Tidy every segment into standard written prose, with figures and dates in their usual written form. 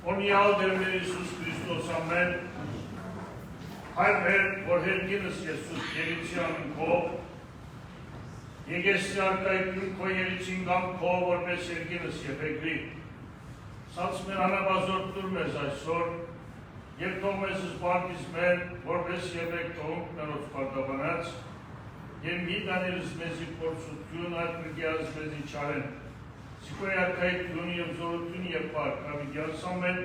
Ոնիալդերն Իիսուս Քրիստոս ամեն հայր մեր որ հերկինս Եսուս Գերիցյան քո Եգեսյարկայքին քո երիցին գամ քո որպես հերկինս եփեգրի Սած մեր անաբազորտուր մեզ այսօր եւ թող մեզ զբաղից մեր որպես եփեք թող ներոց պարտաբանած եւ մի տաներս մեզի փորձություն այդ մգիած մեզի չարեն Սիկոյարկայքին եւ զորություն եւ պարկ հավիդյանս ամեն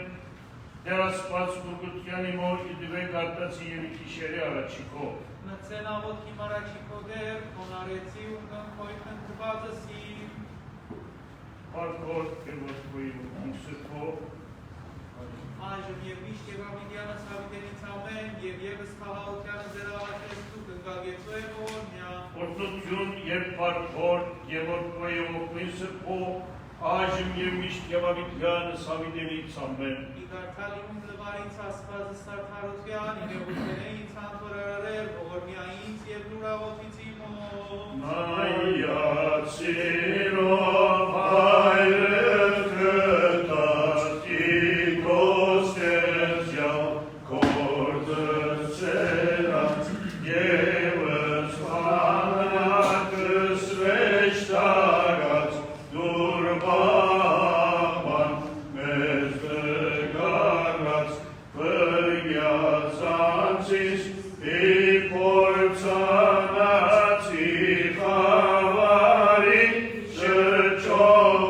դերասպած գուրգությանի մոր իդվեք արտացի եւ իքիշերի առաջիքով Նցեն աղոտքի մարաչիքով դեր, կոնարեցի ու կնքոյքն կվածըսի Պարկոր եւ ոտքոյի ու սրկով Այժմ եւ միշտ եւ ավիդյանս հավիդենից ամեն եւ եւս խաղաղությանը ձեր աղատեստու կնկագեցու է որնյա Օրտնություն եւ պարկոր եւ ոտքոյի ու սրկով Այժմ եւ միշտ եւ ավիդյանս հավիդենից ամեն Իգարթալիում լվարից ասվածը սարդարության եւ ուտենեից անտորարեր որնյայից եւ լուրաղոտից իմոն Նայացիրով հայրդ կտաստի կոստերձյալ կորդրցերած եվս վանակս վեշտագած դուրբաղման մեզ դգարած վրգյացանցիս իպորցանացի խավարի շրջով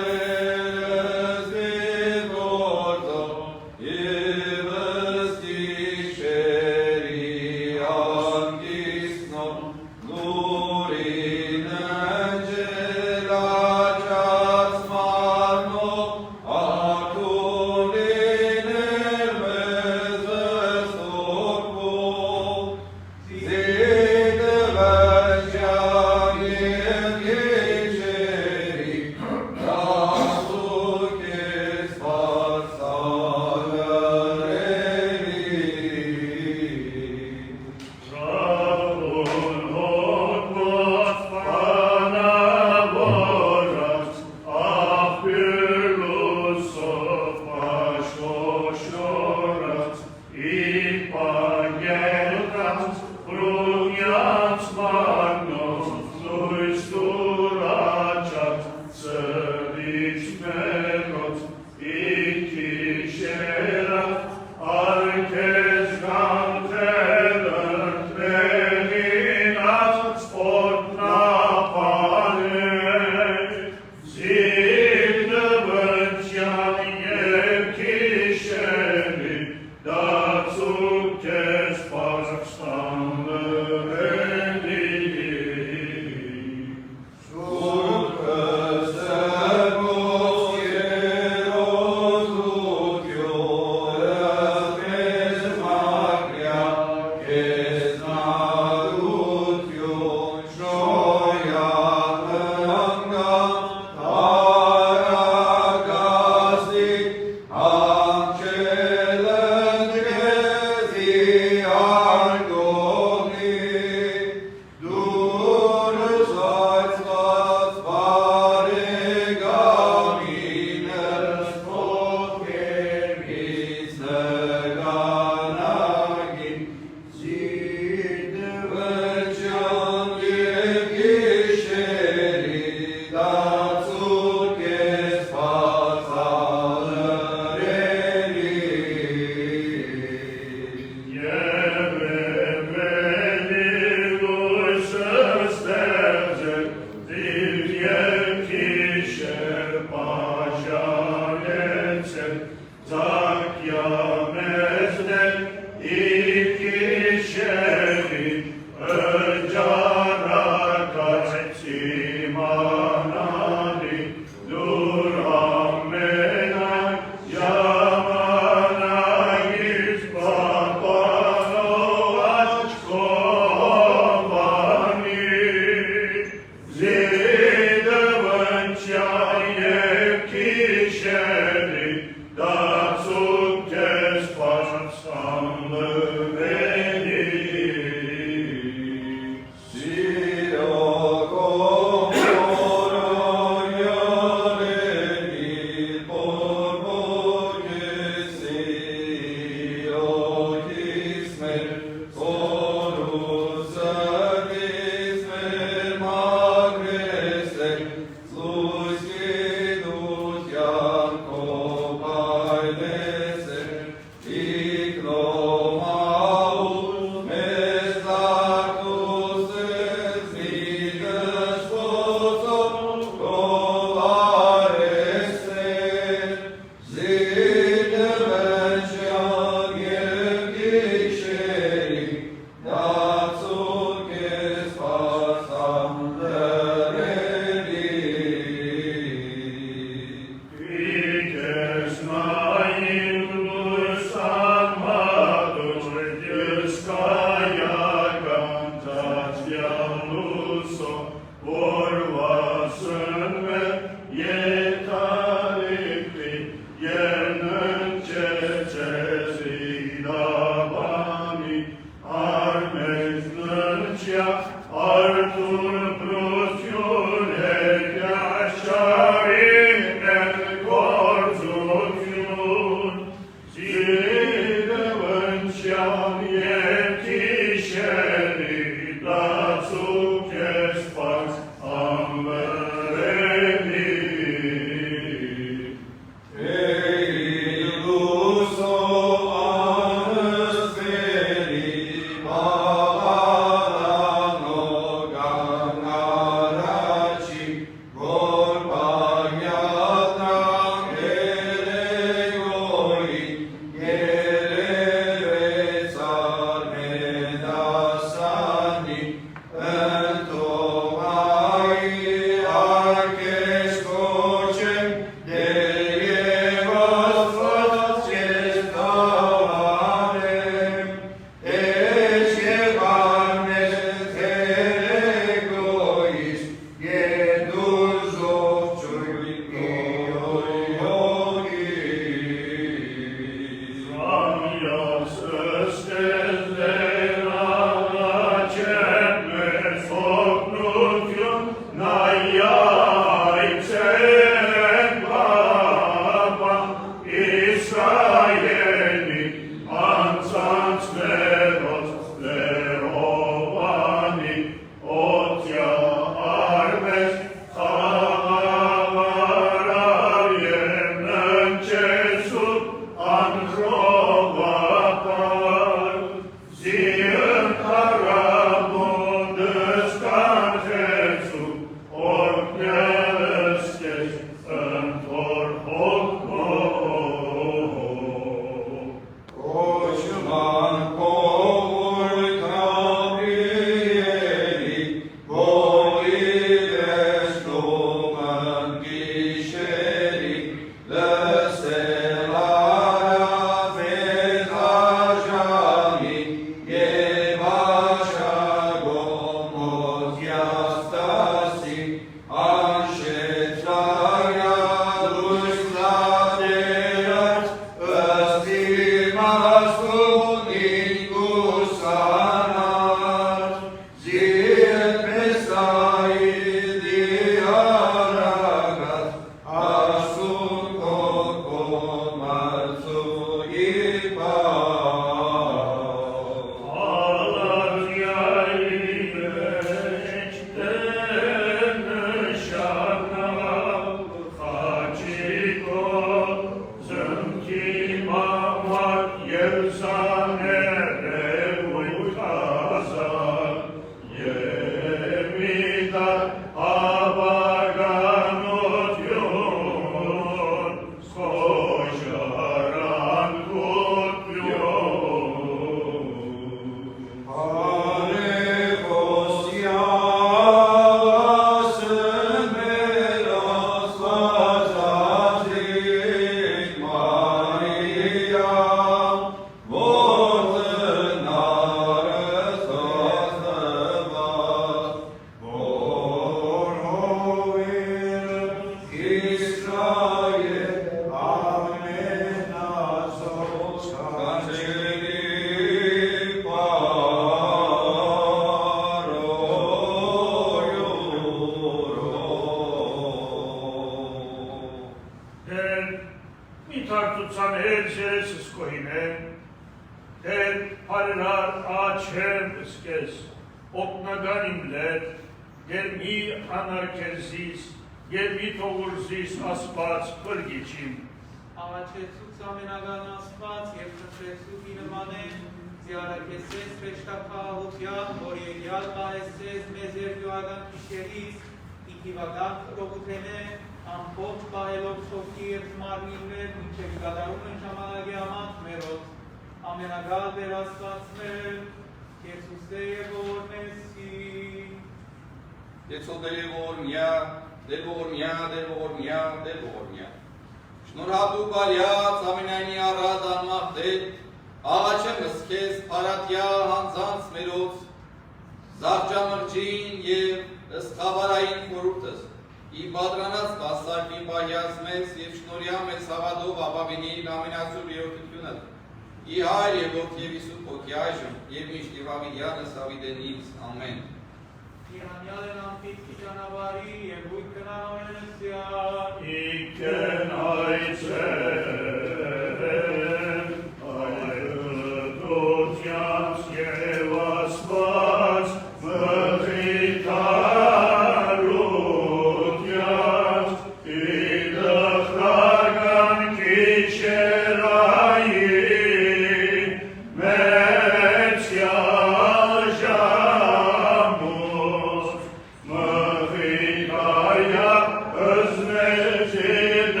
Özmeci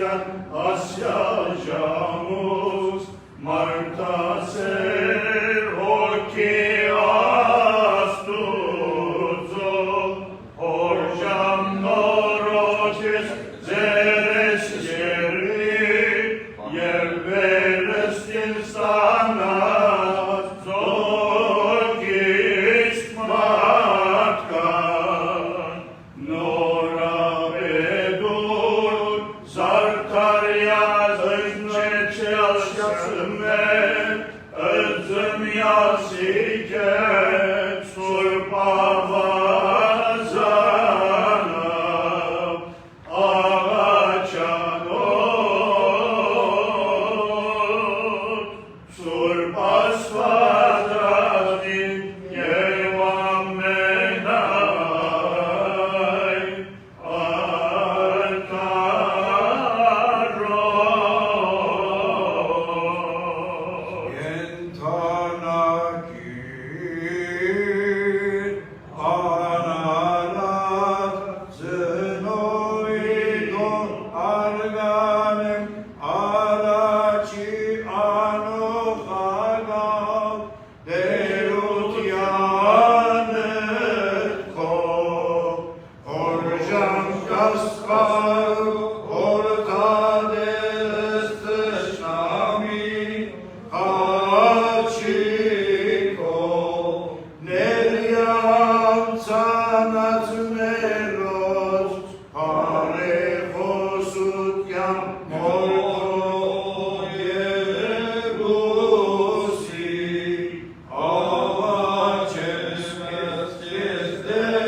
Աստվածյան ասյաժամուս մարտասեր հոգի Աստուծո հորժամ նորոջես ձերես երրի և վերստին ստանած զոգիստ մարդկան նորաբեդուր զարդարյազ ընչեչյասմեր ըձմյասիկ է սուրբ ավազանավ աղաչանոտ Սուրբ Աստվածածին և ամենայ ալտարոտ Ենթանակիր անալատ զնոյդոն արգանեմ առաջի անոխագավ դերությաներ քո հորժամ կասպար հորտադես թշնամի Հաչիկո ներյամ ծանածներոց հարեխոսության մորքո Եգուսի աղաչես մեզ դեր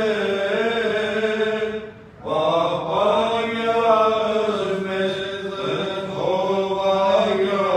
Վապայաս մեզ հովայա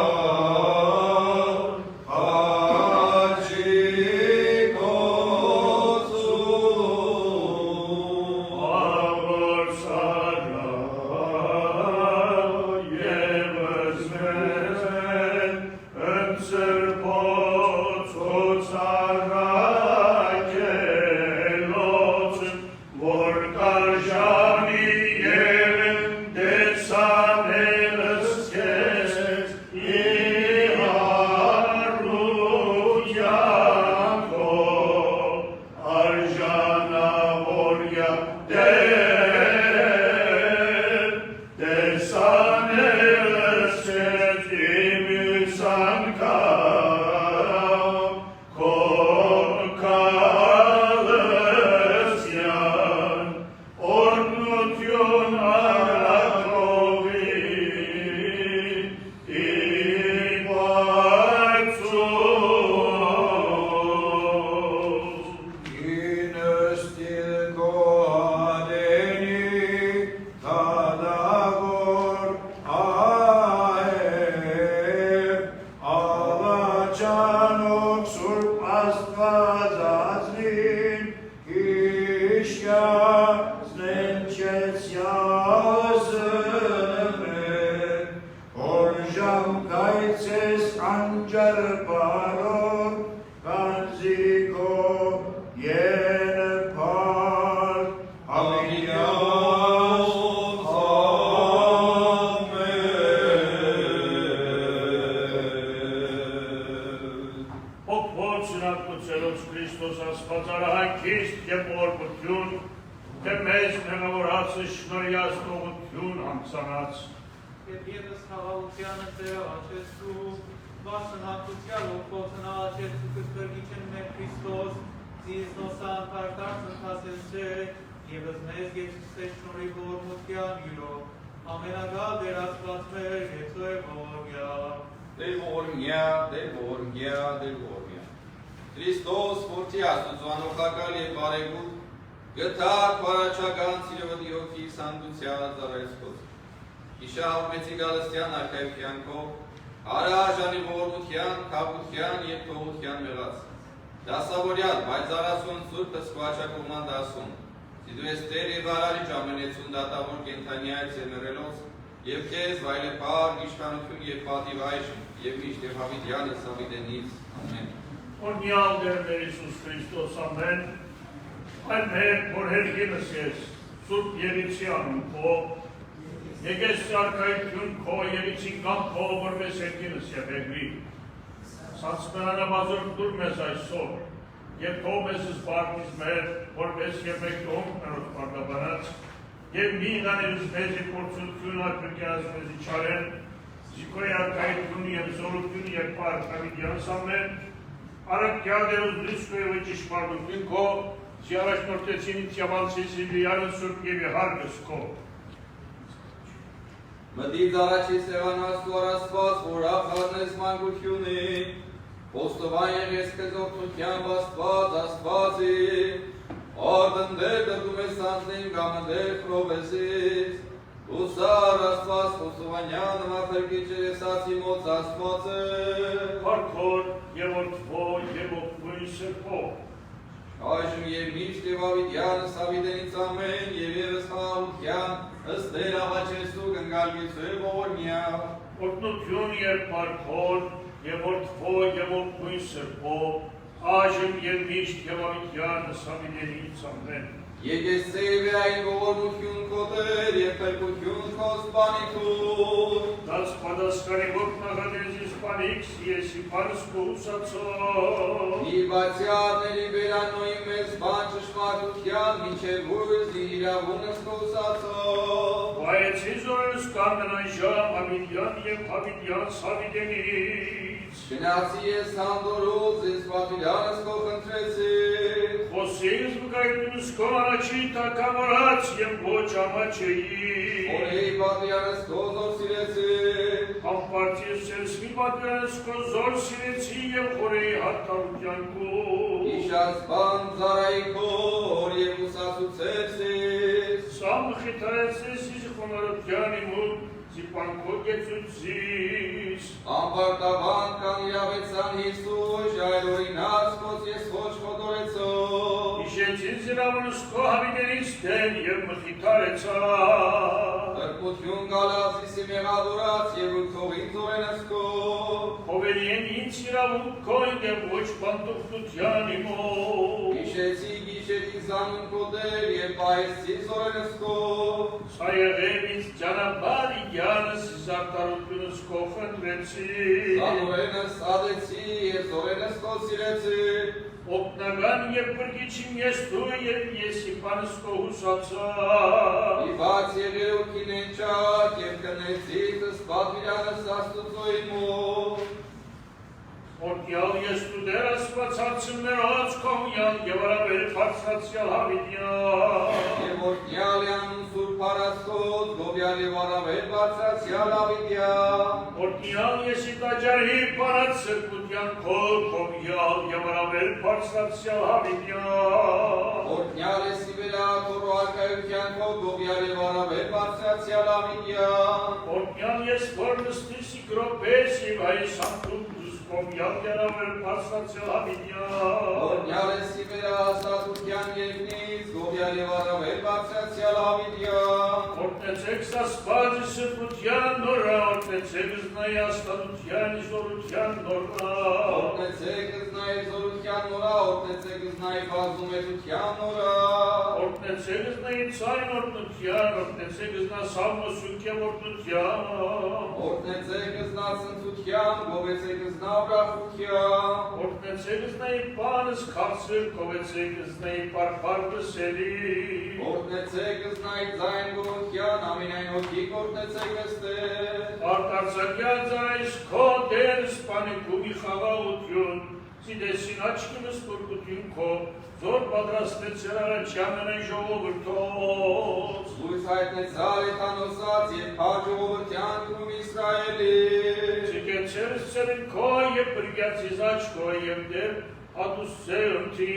Hristos forțească zoanocacale paregut, gătar parachagan silvădi ochii sanduțează răscos. Ișa mețigalăstean arhaifianco, arajani vorutian, caputian, ieptovutian melas. Da savoriat, mai zarasun surtă scoacea comandasun. Sidu esteri varali jamenețun data morgentaniai țemerelos, Евкез, вайле пар, гишканутюн, епати вайшн, евниште хавидяны савидениц. Amen. Օրնյալ դերներ Իսուս Քրիստոս ամեն, այն մեր, որ հերգինս ես, Սուրբ Երիցի անունքով, Եկես արքայություն քո երիցին կամ քո որպես երկինս և էգրի։ Սացմերանաբազոր դուր մեզ այսօր, և քո մեզ զբարդիս մեր, որպես և մեկ տոհում կնոտ պարդաբանած, և մի իրաներուս մեզի փորձություն արկրկյանս մեզի չարեն, զիքոյ արքայություն և զորություն և պարքավիդյանս ամեն, արակյադերուս լիսկոյ ու ճիշպարդություն քո, զիարաշնորդեցին իցյավանցիս իլիարն սուրբ և հարգս քո։ Մտից առաջի սեղանած ու առաստված, որ ախարնես մանկությունին, Ոստովան եղես քեզ օգնությամբ Աստվածի, որդնդեր դրդում ես անձնին գամնդեր խրովեսից, Ուսար Աստված Ոստովանյան մախրկիչ ես ացի մոց Աստվածը, Պարքոր և որդվո և ողբույն սրպո, այժմ և միշտ և ավիդյանս ավիդենից ամեն և ևս խաղաղության ըստ դեր աղաչեսու գնգալգից է ողորմյա, օգնություն և պարքոր և որդվո և ողբույն սրպո, այժմ և միշտ և ավիդյանս ավիդենից ամեն։ Եկես ծերվերային ողորմություն քո Տեր և փրկություն քո սպանիքուն, Դաց պատասխանի ողնաղադեզ իսպանիքս եսի պարս կուսացող, Իր բացյարների բերանոյի մեծ բան ճշմարտության մինչև ուրս իրավունս կուսացող, Բայեցի զորս կաննան ժամ ավիդյան և ավիդյանս ավիդենից, Գնացի ես հանդորուց ես պատվիրանս քո խնդրեցի, Խոսեիս վկայությունս քո առաջի տակամորած և ոչ ամաչեի, Օրեի պատվիրանս քո զոր սիրեցի, Ամպարտիս սերսվի պատվիրանս քո զոր սիրեցի և խորեի հատկարության քո, Իշած բան զարայի քոր և ուսացուցեցիս, Սամ խիթայեցես իս խոնարության իմուտ, Զիպանքո գեցուցիս, Ամբարտավան կան իրավեցան Հիսուս, այլ օրինած քոց ես ոչ խոտորեցող, Իշեցին զիրավունս քո հավիդենից դեն և մխիթարեցա, Տրկություն գալած իսի մեղավորած և ուրքողին զորենս քո, Հովենիեն ինձ իրավունք քոյն և ոչ բանտուղտության իմոտ, Իշեցի գիշետի զանուն քո Տեր և պահեսցի զորենս քո, Սա եղև ինձ ճանապարհ իյանս զարտարությունս քո խնդրեցի, Զանորենս ադեցի և զորենս քո սիրեցի, Օգնական և բրգիչին ես դու և եսի պանս քո հուսացա, Իված եղերոքին ենչակ և կնեցիքս պատվիրանս աստուծոյի մոտ, Օրդյալ ես դու դեր ասվածացումներոց կողյան և արաբեր պարծացյալ հավիդյան, Եվ օրդյալյան սուր պարասկոտ, գովյալ և արավեր բարձրացյալ ավիդյան, Օրդյալ ես իտաջարի պարած սրկության քով կողյալ և արաբեր պարծացյալ հավիդյան, Օրդյալ ես իվելա քորո արկայության քով, գովյալ և արավեր բարձրացյալ ավիդյան, Օրդյալ ես որ նստիսի գրոպես և այս ամտուկ կողյալ և արաբեր պարծացյալ հավիդյան, Օրդյալ ես իվելա աստատության երկնից, գովյալ և արավեր բարձրացյալ ավիդյան, Օրտնեցեք սասպազի սրկության նորա, օրտնեցեք զնայի աստատության իզորության նորա, Օրտնեցեք զնայի զորության նորա, օրտնեցեք զնայի բազումետության նորա, Օրտնեցեք զնայի ցայն օրտնության, օրտնեցեք զնա սամոսյունք և օրտնության, Օրտնեցեք զնա ծնծության, գովեցեք զնա ուրախության, Օրտնեցեք զնայի պանս քավսր, կովեցեք զնայի պարպար բսերի, Օրտնեցեք զնայի ձայն գողության, ամենայն հոգիք օրտնեցեք əստեր, Արտարցակյալ ձայս քո դեր սպանիքումի խաղաղություն, Սիդեսին աչքինս պրկություն քո, Զոր պատրաստեցեր առաջյանն են ժողովրդոց, Լույս հայտնեցար եթանոսած և փար ժողովրդյան կում Իսրայելի, Սիկեցերս ծերին քո և բրգյացիզ աչքո և դեր ատուսերնթի,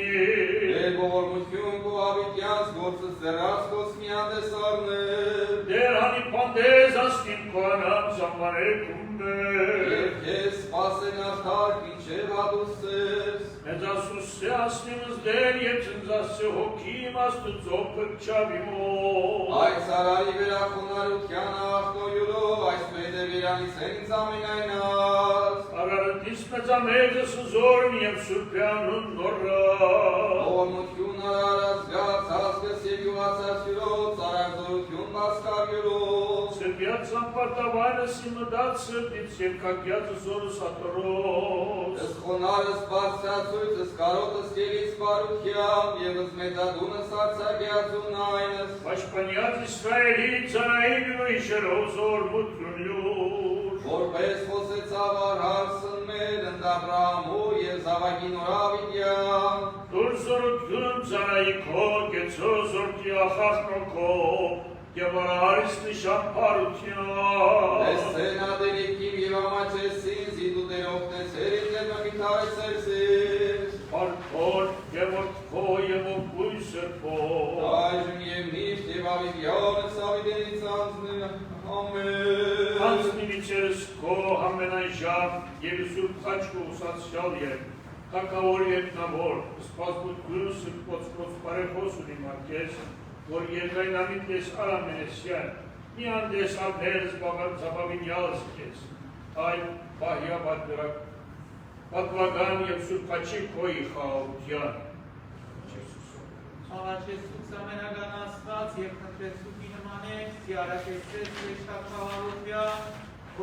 Դեր ողորմություն քո ավիդյանց գործս ձեռած քոս միանդեսարներ, Դեր հանի պանդեզ աստին քո անամ զամարեքում բեր, Եվ քեզ սպասեն արդար մինչև հատուսես, Մեծասուսե աստինս դեր և ծնձասե հոգիմ աստուծո պրկչավի մոտ, Այս արարի վերախոնարության աղթոյուրով, այս պետևիրանից հենց ամենայնած, Արարըտիս մեծամեծս զորն և սուրպյանուն նորա, ողորմություն արարած գաց հասկս և յուղացած յուրոց, արագզորություն բասկար յուրոց, Սրպ Zampartavana si mădat sărdiți, el ca gheață zorul satoros. Esconară spațiațui, scarotă steliți paruchiam, evăz metadună sața gheațu nainăs. Vașpaniat Israelița, naivului și răuzor mutruliur. Vorbesc foseța varar sunt med, în Abrahamu, e zavaghinura vidiam. Dulzorut gând zaraiko, ghețozor tiahasnoko, Yavaris nişan parutya. Escena de lichim evam acessin, zidu de ofte serin de mămitare sersis. Parkor, yevot ko, yevot kuyser po. Ajun yemniş, eva vidiam, savidenițanțne. Amen. Hansnimi через ko, hamenajam, yevisur kaçku satsjalje. Taka orjek na vor, spazbut gülsün, potskos parehosun imarkes. Vor yerkay namitles aramenesyan. Niandes abneres bagan zabavinyalskes. Ay, bahya badrak. Patlagan yevsur kaçik koi hautyan. Al acestul seamănă ganasfație, între subinămanești, iar aceste șapca alupia,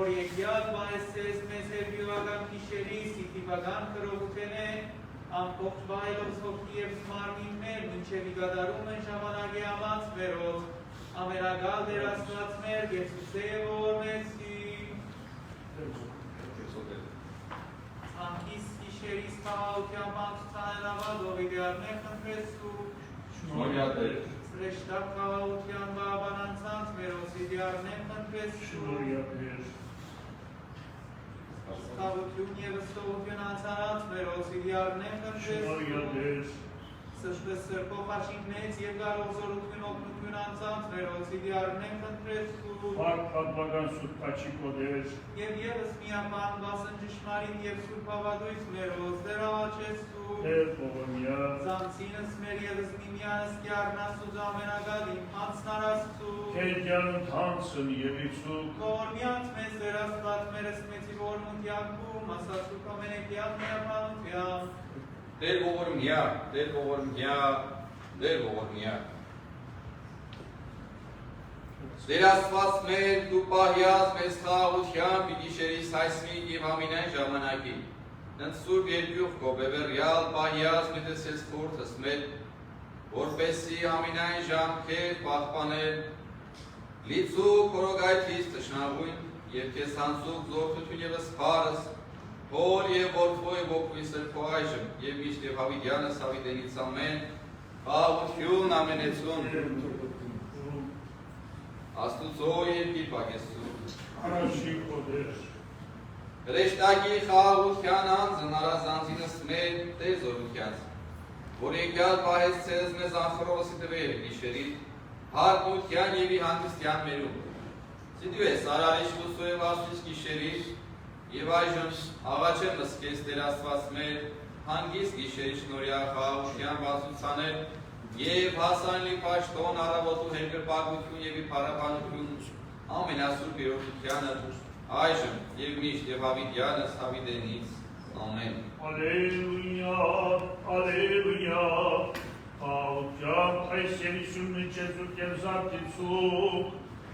Orieghiat va eses meserviu agan chișerisi, tivagan cărovutene, am poct vailor sofiev smarmin mer, înceviga darumen și amanaghe amați merot, amenagal de rascați merge, susevor mesi. Am chis chișeris ca autia amați țane la vadovi de arnec în presu, Moriate. Sreșta ca autia în babananțanți merosi de arnec în presu. Shnoria peš. Stavutjunje v stovutionacarat merosi de arnec în Shnoria presu. peš. Să-și vesărco fașigneți, egal o zorutjunanțanți merosi de arnec în presu. Park patlagan sut kaçik odesh. Ev evăs mia pan basıncı şmarin ev surpavaduis meros de la acestu. Povamia. Zamțină smeriev zmimiană stiarna su zamena galim, hansnarastu. Kedyan tansın yevisu. Cormiat meseras plat meres mețivor muntiacu, masasu comenetiat mea panutiam. Del vormia, del vormia, del vormia. Սերասված մեր դու պահյաց մեզ խաղության պիտի շերիս հայսմիկ և ամինայն ժամանակի։ Ընդ սուրբ երկյուղ քո բևեռյալ պահյաց մետեսես խորթս մեր, որպեսի ամինայն ժամքեր պահպանել, լիցու քորոգայթից տշնավույն և քեզ հանցուկ զորքություն և սպարս, հոր և որդվոյ ոգվի սրբո այժմ և միշտ և հավիդյանս հավիդենից ամեն, խաղություն ամենեցուն, Աստուծո երկիր պակեսություն։ Araşik odesh. Հրեշտակի խաղաղության անձն արազանձինս մեր տեզորությանց, որ եկյալ պահեց ցեզ մեզ անխրովսի տվեր գիշերին, հարգության և ի հանգստյան մերում։ Սիդու ես արարիշ լուսու և աստուց գիշերին, և այժմ աղաչեմս կեզ Տեր Աստված մեր հանգիստ գիշերի շնորհյա խաղաղության բացուցանել և հասանելի պաշտոն առավոտու հերկրպագություն և ի փառաբանություն ամենասուրբ երրորդությանը այժմ և միշտ և հավիտյանս հավիտենից ամեն։ Aleluya, aleluya. Hautyan kayserisun çezurken zaptitsuk.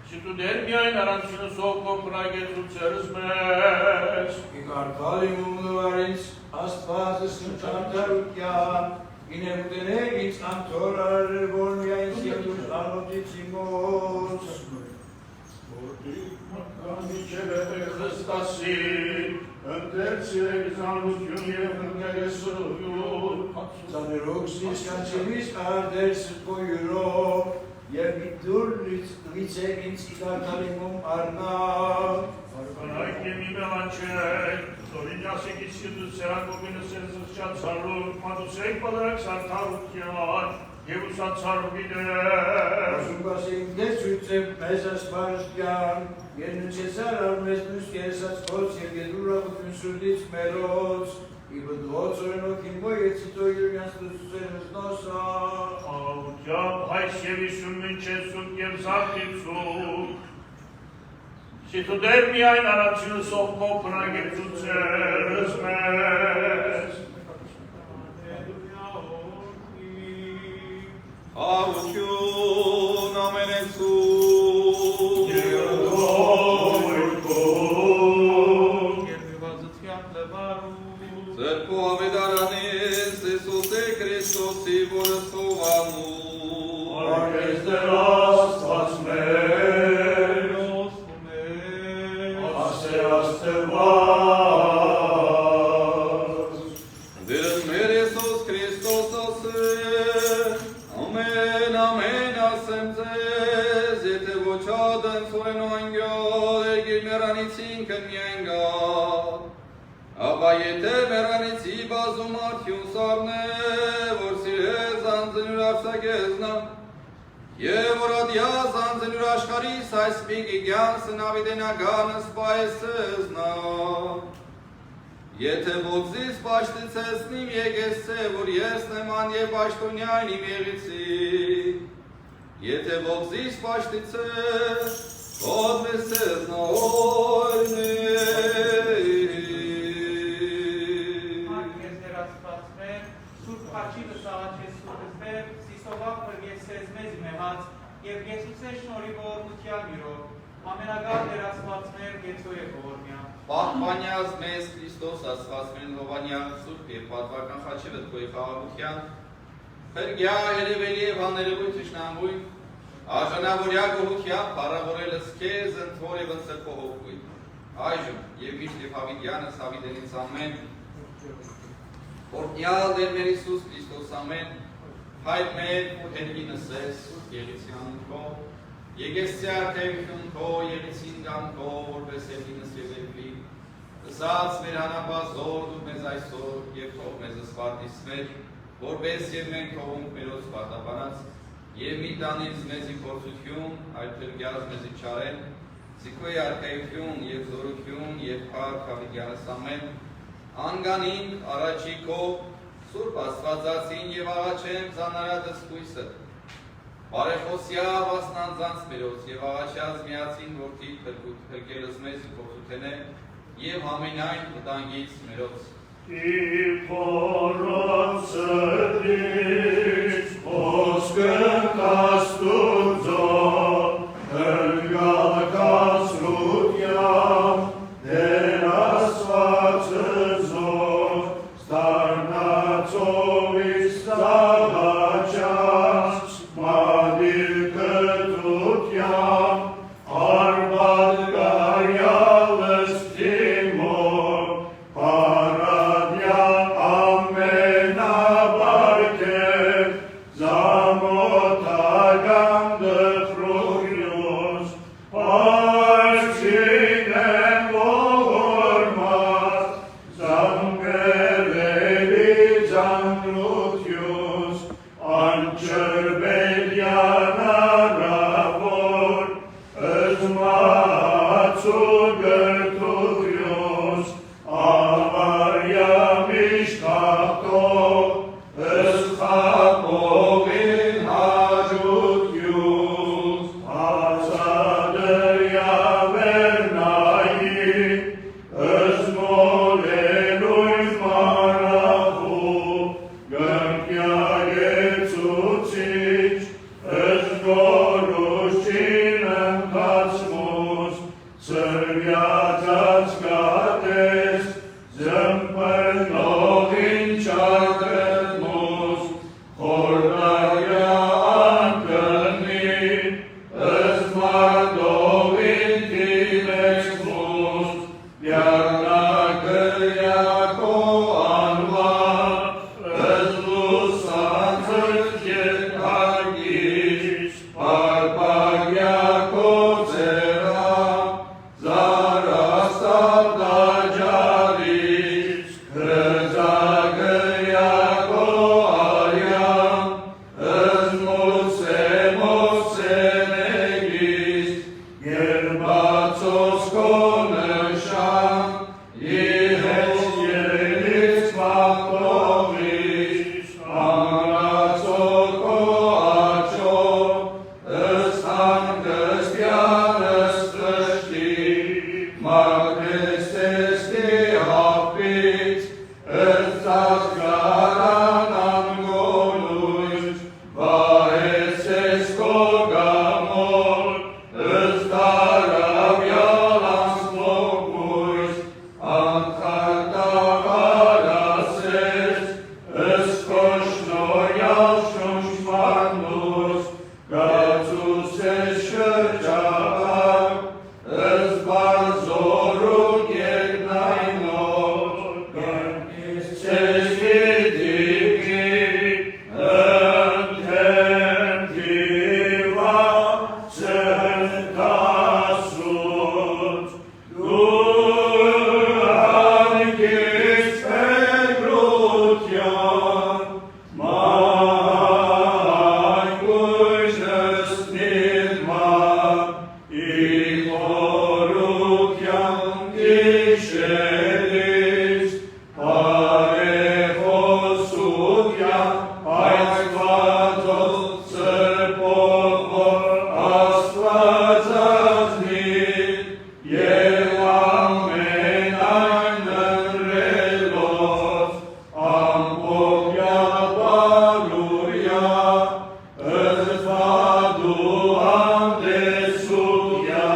Situ dermiayn arançını soğuk pragetu çerizmez. Իկարդալիմում նվարից աստվածս նճանտարության, ինևուտենեգից անթորար որ միայն սիրտուս անոտից իմոց։ Makami çelebe Hristasin, önderçiler zanlutun yevnere sığıyor. Ծաներոքսից կանչելիս արդերս կոյուրով, և միտուր լիցեգինց իկարդալիմում առնավ։ Arkanay gemi melançek, Dorinyası gitsin serakobini sezırçan sarılık, madusek balarak sartarutyan, Yevusat sarubide. Ասունկասին դեցույցև մեզ ասպարշկյան, եննուչեցար արմես նույս կերսած խոց և եդուրաղություն սուրդից մերոց, իբը դուոց օրենոքին մո եծիտո յուրյանց լուսուսերս նոսա։ Hautyan haysevisun minçesuk yevzakitsuk. Situ dermiayn araçını soğuk pragetu çerizmez. Խաղություն ամենեցուն։ Pace astăvăț. Dărâmere Iisus Hristos ose, amen, amen, asemțez, ete vocea dânsul anghiole, ghilmeranițin că miengat. Abaiete meraniți bazumatiu sarne, vorsile zanzânura sagezna. Je voradia zanzânura șcari să-i spigi ghean să navidenia gană spaesezna. Jete vogzis paštices nim jegese vorjesne manje paštonjaj nim jerici. Jete vogzis paštices odvesezna ojne. Marques de raspatsme, sur hacil sa acest surte, si sova pergesez mezimehați, evgesuseș noribor mutiamiro, amenagat de raspatsme, gețoie vormia. Pahvania zmes Hristos asfasmen rovania surpie patvakan haçevet koy khavutyan. Pergya elevelie vanelevut tishnambui. Ajana vorya gohutyan paravorelës kezën tvorevën se kohokui. Այժմ եւ միշտ եւ հավիտյանը սավիդենից ամեն Օրնյալ դեր մեր Իսուս Քրիստոս ամեն հայտ մեր ու հենգինս ես եղիցյան քո Եկեսյար թեվություն քո եղիցին գամ քո որպես հենգինս եւ եկվի Զած մեր անապազոր դու մեզ այսօր եւ թող մեզ սպարտիս մեր որպես եւ մենք թողում մերոց պատապանած եւ մի տանից մեզի փորձություն այլ փրկյալ մեզի չարեն Զիքոյ արկայություն և զորություն և փառք հավիտյանս ամեն, անգանինք առաջիկո, Սուրբ Աստվածածին և աղաչեմ զանարատս կույսը, բարեխոսյավ ասնանձանց մերոց և աղաչյաց միացին որդի փրկելս մեզ փորձութենե և ամենայն վտանգից մերոց։ Իփորոցըդից ոսկն աստուծոն Հրգալկացրուտյամ դեր ասվածըզոր Ստարնացովից ծաղաչած Մադիր կտուտյամ Արբատ կարյալս թիմոր Պարադյան ամենաբարկև Զամոտագան դխրուգյոս Արցին եմ ողորմած Զամկերելի զանգրությոս Անչրբելյան առավոր Ըզմացու գրթուգյոս Ավարյա միշկատով Ըսխապողին հաջուտյոս Ացադրյա վերնայի Ըզմոլելույն մարախու Գրկյա գեցուցիչ Ըզգորուշին ընկացմուս Սրվյացած կատես Զմպրնողին չակրտմուս Խորդայա անկրնին Ըզմարդողին թիմեցմուս Դյարնակրյակո անվան Ըզլուսանցըր երկագիս Պարպագյակո ծերամ Զարաստավ դաջարից Հրզագրյակո արյան Ըզմուսեմոսենեգիս Երբացոս քո նշան Իհեց երելից մաղթողից Ամրացող քո աչով Ըստ հանգստյանս տշտի Մագնես տեսքի հապից Ըստ ծածկարան անգոլույս Վահեցես քո գամոր Ըստ արավյալ անսմոգույս Անխարտաղարասես Ըստ քո շնորհյալ շունչվանուս Գացուցես շրջապակ Ըստ բարձորու Իշերից Արեխոսուդյա Այստվածով սրբով Աստվածածնին և ամենայն նրելոց ամպոպյա բարուրյա ըզվադու անդեսուդյա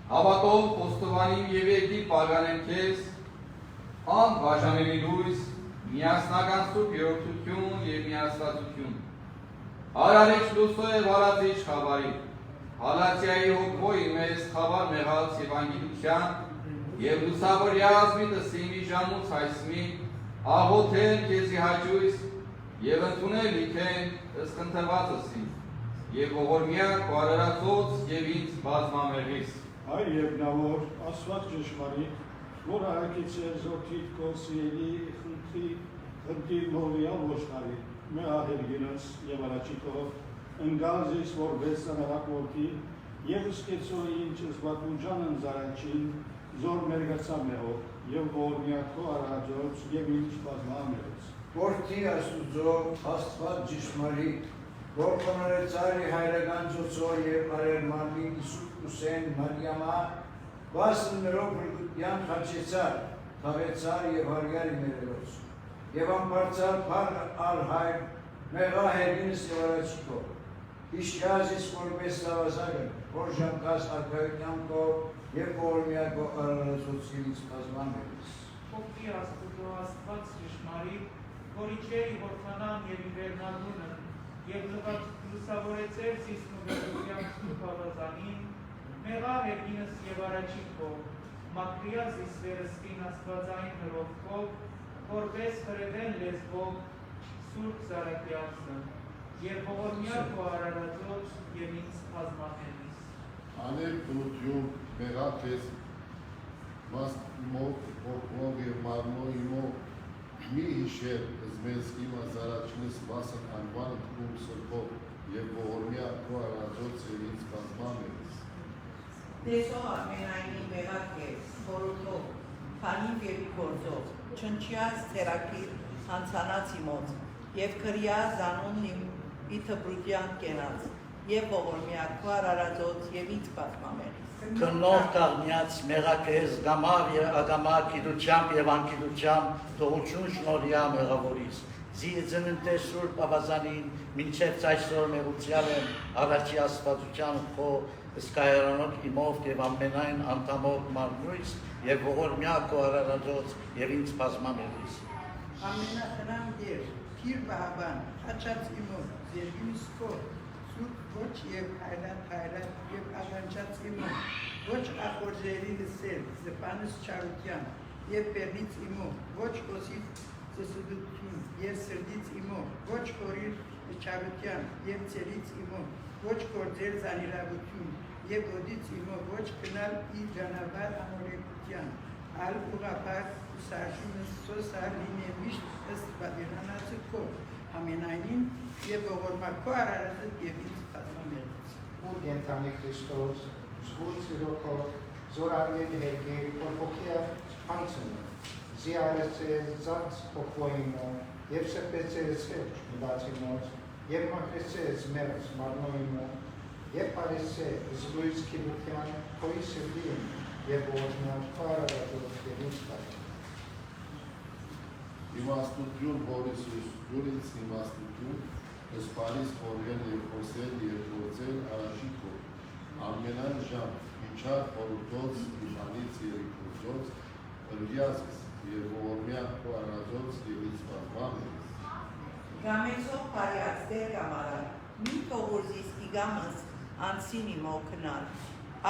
Հավատով խոստովանիմ և եկի պարգանեմ քեզ, անդ բաժանելի լույս, միասնական սուրբ երրորդություն և միաստվածություն, հարարիչ լուսո և հարածիչ խավարի, հալացիայի հոգվոյի մեզ խավար մեղած Եվանգելության և լուսավորյազ մի տսիմի ժամուց հայսմի, աղոթեն քեզի հաճույս և ընդունել իքեն ըստ ընտրվածըսին, եւ ողորմյա քո արարածոց եւ ինձ բազմամեղիս։ Այր եւ նավոր Աստված ճշմարիտ, որ հայակիցեր զորքիդ կոսիելի խնդի մովիալ ոչնարի, մեահերգինս եւ առաջիկով ընգազիս որպես սանարակ որդի եւ սկեցոյի ինչ զբատուջան ընզարաչին զոր մերգացա մեհով եւ ողորմյա քո արարածոց եւ ինձ բազմամեղիս։ Որդի Աստուծո Աստված ճշմարիտ, որ կոնորեցարի հայրական ծոցով եւ արերմանի Իսուս Ուսեն Մարիամա, վասններով բրգության խաչեցար, թաղեցար եւ հարգարի մերելոց, եւ ամբարձար փառ արհայր մեղա հերինս եւ առաջիկով, իշկազիս որպես սավազագը, որ ժամկաս արքայության կո եւ ողորմյա քո արարածոցից բազմամեղիս։ Որդի Աստուծո Աստված ճշմարիտ, որ իջեր հորքանան եւ իվերնալունը, եւ լուսավորեցեր սիսմոգեության սուրբ ավազանին, մեղա հերգինս եւ առաջիկով, մակրիաս իսվերսկին աստվածային հրովքով, որպես հրևեն լեզվով սուրբ զարակյացը, եւ ողորմյա քո արարածոց եւ ինձ բազմամեղիս։ Անել բնություն մեղաքես մով եւ մարմո իմո մի հիշեր զմեզ իմա զարաչնես վասն անվան կում սրբով եւ ողորմյա քո արարածոց եւ ինձ բազմամեղիս։ Դեսող ամենայնի մեղաքես, խորութով, քանիվ եւ գործով, չնչյաց թերակիր հանցանացի մոտ, եւ քրյա զանուն իթբրուտյան կենած, եւ ողորմյա քո արարածոց եւ ինձ բազմամեղիս։ Քննով կաղնյաց մեղաքես գամավ եւ ագամակ գիտությամբ եւ անկիտությամբ թողություն շնորհյա մեղավորիս զիծննտե սուրբ ավազանին մինչև այսօր մեղուցյալ եմ առաջի աստվածության քո սկայարանոտ իմով եւ ամենայն անդամով մարմնույս եւ ողորմյա քո արարածոց եւ ինձ բազմամեղիս Ամենախնամ դեր քիր բահբան հաճած իմով ձերգինս քո ոչ եւ հայրատ եւ աղանջած իմո, ոչ ախորժերի լսել, զպանս չարության եւ պերնից իմո, ոչ կոսիվ ծսուդություն եւ սրդից իմո, ոչ կորիր չարության եւ ծերից իմո, ոչ կործեր զանիրավություն եւ ոդից իմո, ոչ կնալ ի ճանապարհ ամորեկության, ալ ուղապար ուսաշունս սոսար լինե միշտ ըստ պատիրանացը քո, ամենայնին եւ ողորմա քո արարածը եւ ինձ բազմամեղիս։ Ու կենթանի Քրիստոս, զգուր սիրոքո, զորավեր հերգեր, որպոքյա հանցնը, զիարեցել զած պոքվոյինո, եւ սրպեցել սերջ մդացինոց, եւ մաքրեցել մերց մարնոյինո, եւ պարեսել զգույց կիլության քոյի սրդին, եւ ողորմա քո արարածոց եւ ինձ բազմամեղիս։ Իմաստություն Հորիսուս, դուր ինձ իմաստություն, ըսպարիս խորվել եւ խոսել եւ գործել առաջիկով, ամենայն ժամ, իչար խորութոց, իմանից երիքոցոց, ըրգյազս եւ ողորմյա քո արարածոց եւ ինձ բազմամեղիս։ Գամեցող բարյաց դեր կամարա, մի թողորզիս իգամս անցին իմո կնալ,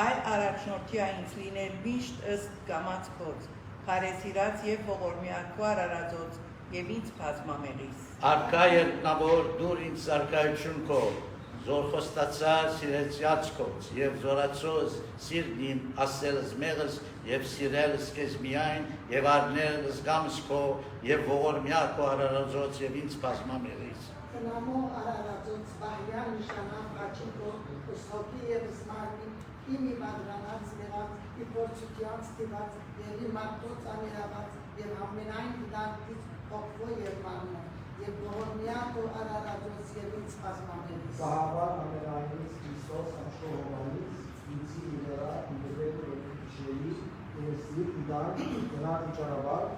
այլ առաջնորդյա ինձ լինել միշտ ըստ գամած կոց, Քարեսիրած եւ ողորմյա քո արարածոց եւ ինձ բազմամեղիս։ Արքա երկնավոր դուր ինձ զարգայություն քո, զոր խոստացար սիրեցյաց քոց եւ զորացոz սիրդիմ ասելս մեղս եւ սիրելս քեզ միայն եւ արներս գամս քո եւ ողորմյա քո արարածոց եւ ինձ բազմամեղիս։ Կնամո արարածոց բահյան նշանավ աչիկո ուսոքի եւ սմարմի իմի մադրանած եղած, իպորցության ստիված, եւ իմարտոց անիրաված, եւ ամենայն դիտարկից հոգվո եւ մարմո, եւ ողորմյա քո արարածոց եւ ինձ բազմամեղիս։ Բահաբար ամենայնից Քրիստոս աշխողովանից, ինձի իվերա, իվերել եւ իջերի, իրեսիր իդան, գնալ իճարաբար,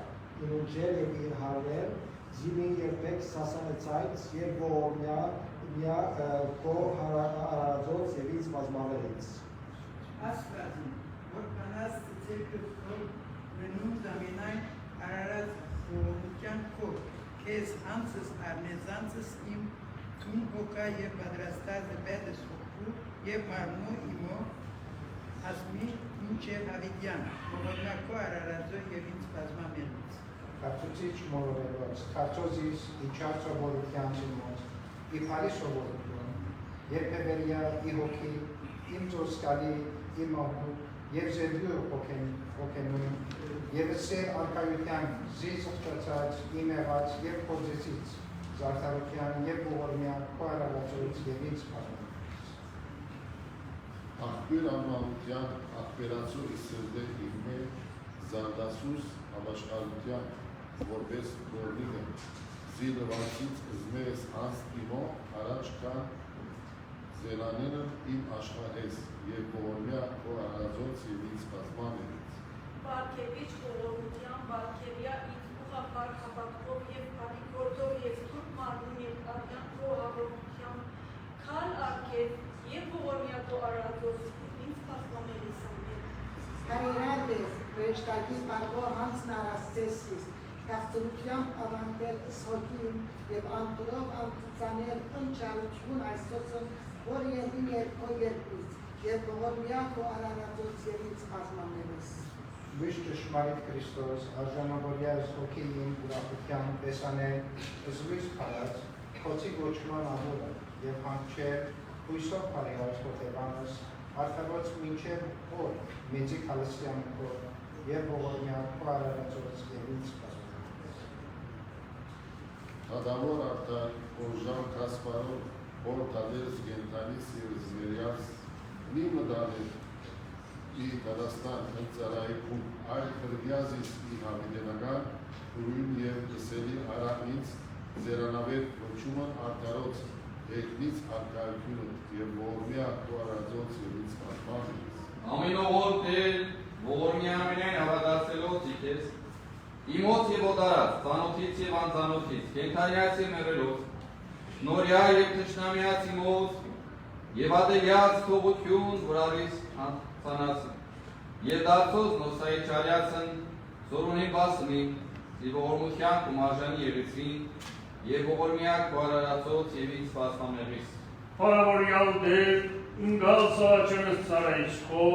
իրունջել եւ իրհարվել, զիմին երբեք սասանեցայց եւ ողորմյա քո արարածոց եւ ինձ բազմամեղիս։ Աստվածին, որ կանաս ծերկրքով վնում զամենայն արարած ողորմության քո, քեզ անցս արնեզանցս իմ տուն հոգա եւ պատրաստած բեդս հոգու եւ մարմո իմո ասմի մինչեւ հավիդյան, ողորմյա քո արարածո եւ ինձ բազմամեղիս։ Կարծուցիչ մորորելոց, կարծոզիս իչար սովորության ծիմոց, իպարի սովորություն, երբևերյա իհոգի, իմ ծոսկալի, իմ ահու, և զերգյուր հոգենում, և սեր արկայության զիզ ուղճացած, իմ եղած և կոզեցից, զարդարության և ողորմյան քո արարածոց և ինձ պարմանից։ Աղբյուր անմահության աղբերացու իսերդե իվմե զանդասուս ավաշխարության որպես գորնիգը զիլվանցից զմերես անց իմո առաջ կան զելանենը իմ աշխարհես և ողորմյա քո արարածոց և ինձ պազմաներից։ Բարգևիչ խորհրդության բարգևյա ինձ ուղղափառ հավատքով և բարիքորդով և թուրք մարմուն և արյան քո հավողությամբ քալ արգև և ողորմյա քո արարածոց ինձ պազմաներից ամեն։ Հայրադես, վեշտակի պարգո հանցն արասցեսիս, կաղծրությամբ ավանդել սհոգին և անտուրով անցուցանել ընչարություն այսոցն, որ եղին երկո երկից, և ողորմյա քո արարածոց և ինձ պազմաներից։ Միշտ ճշմարիտ Քրիստոս, արժանավորյա հոգիին ուրախության տեսանել, զլույս փարած, խոցի գոչման ահուրը և հանքչել, հույսով փարիած հոգեբանս, արդարոց մինչև օր, մեծի քալստյան քո և ողորմյա քո արարածոց և ինձ պազմաներից։ Հադավոր արդար, օրժան կասպարով, որ տադերս գենտանիս և զվերյաց, մի մդալեր, ի Դարաստան ընծարայքում այլ կրգյազից ի հավիդենական, ուրույն և լսելի արամից, զերանավետ ոչումն արդարոց, երկնից արկայությունըտ և ողորմյա քո արարածոց և ինձ պազմաներից։ Ամենողոր Տեր, ողորմյա ամենայն հավատացելով ձիքես, իմոց և օտարած, ծանոթից և անծանոթից, կենդանյաց և մեռելոց, նորյա և թշնամյաց իմոց, և ադելյաց թողություն, որ արիս ծանացն, և դարձոց նոսայի չարյացն, զորունի բասմին, և ողորմության կումարժանի եղեցին, և ողորմյա քո արարածոց և ինձ պազմաներից։ Փառավորյալ Տեր, ընկալ սաղաչանս ծառայից քո,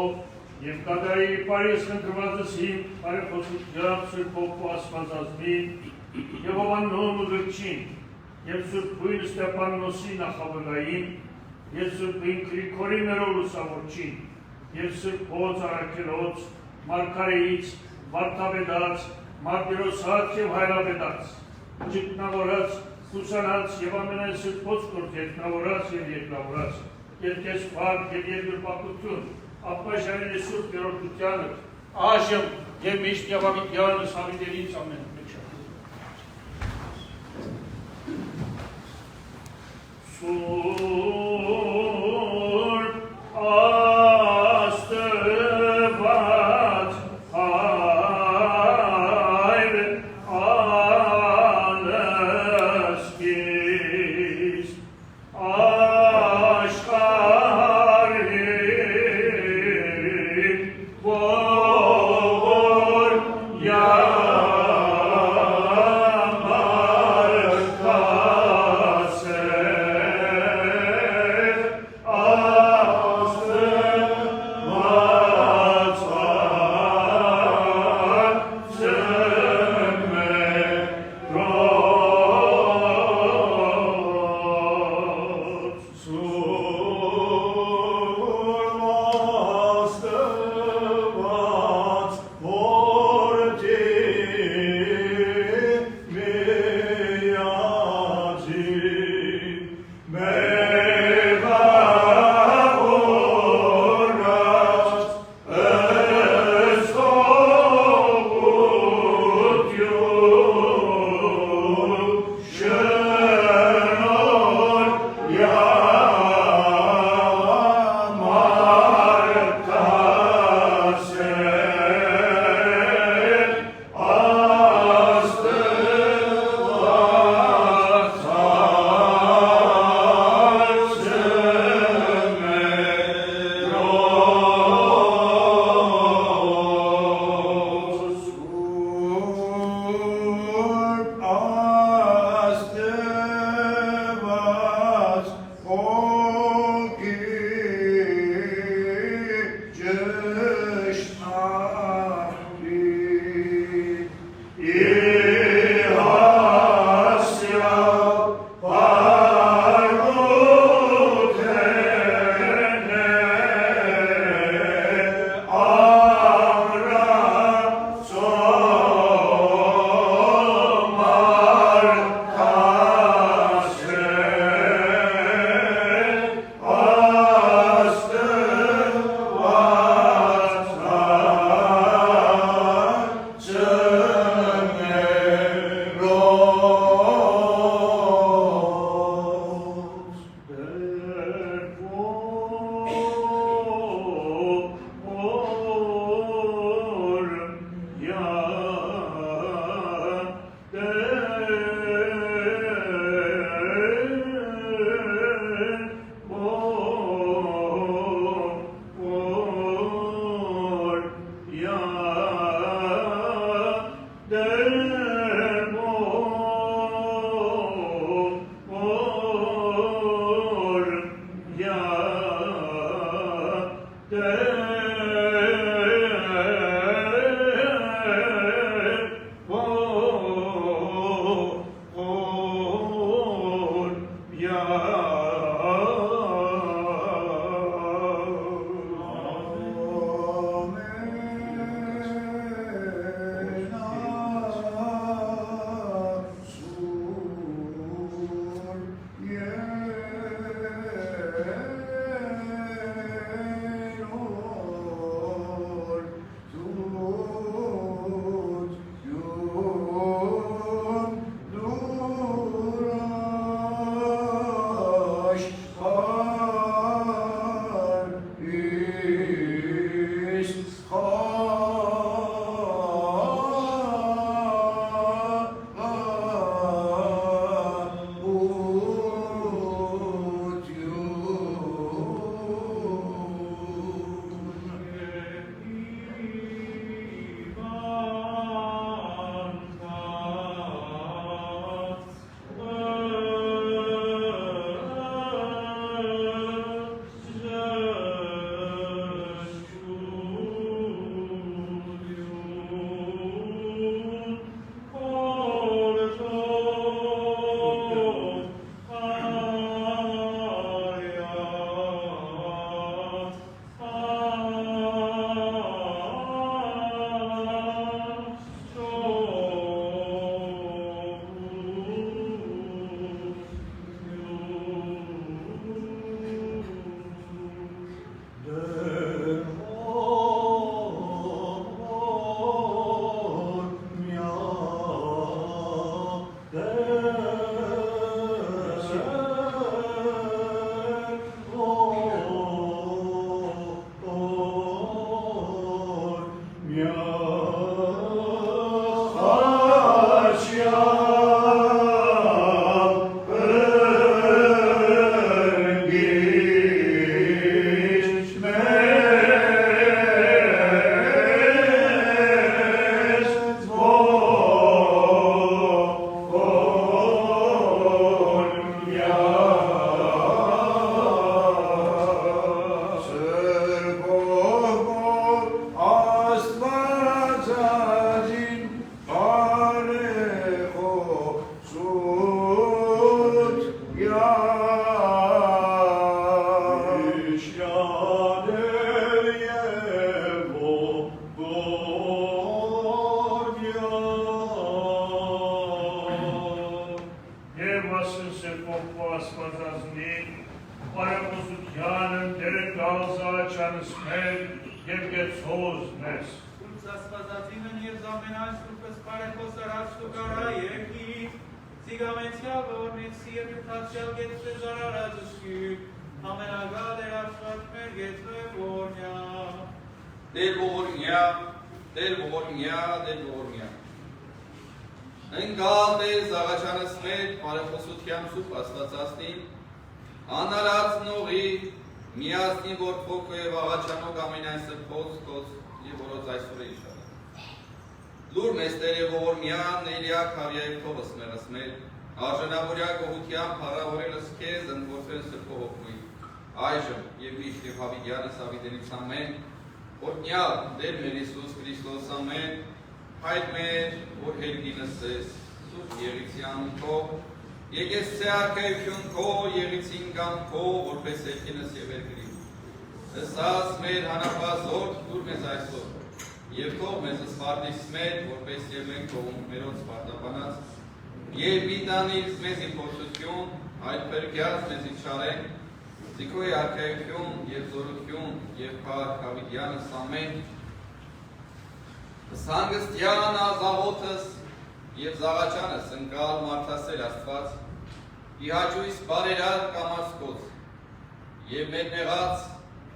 և կատարի պարիս խնդրվածս իմ բարեխոսությամբ Սուրբ Հոգու ասվածազմին, և ովաննում ու գրչին, և Սուրբ Հույն Ստեփանոսի նախավգային, և Սուրբ Հույն Գրիգորի մերոլ լուսավորչին, և Սուրբ Հոց Արաքելոց, Մարգարեից, Վարդապետած, Մարտիրոսած և Հայրապետած, ճգնավորած, ուսանած և ամենայն Սուրբոց կորդ երկնավորած և երկրավորած, երկեսպար և երկրպակություն, ապաշարին է Սուրբ երորդությանը, աժմ և միշտ և ավիդյանս հավիդելից ամեն մեջա։ Սուրբ Աստված հայր անսկիս աշխարհի ողորմյա մարգասեր Սանգստյան ազաղոթս և զաղաչանս ընկալ մարդասեր աստված, իհաջույս բարերար կամասկոց, և մերնեղած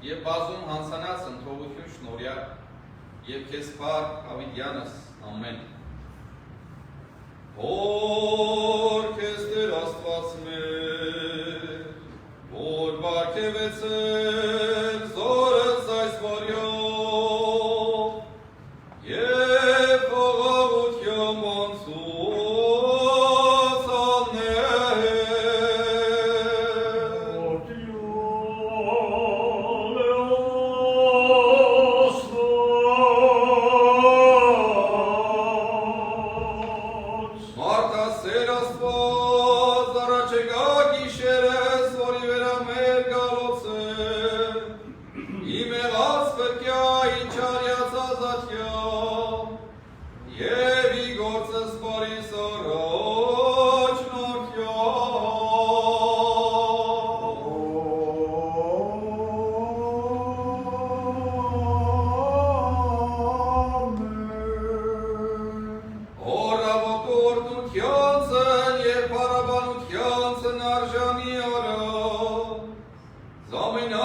և բազում հանցանած ընթողություն շնորյակ, և քեզ պար հավիդյանս ամեն։ Որ քեզ Տեր Աստված մեր, որ բարգևեցել զորս այս վարյով, և ողաղություն ոնցուց աններ։ Օտիո, լեո,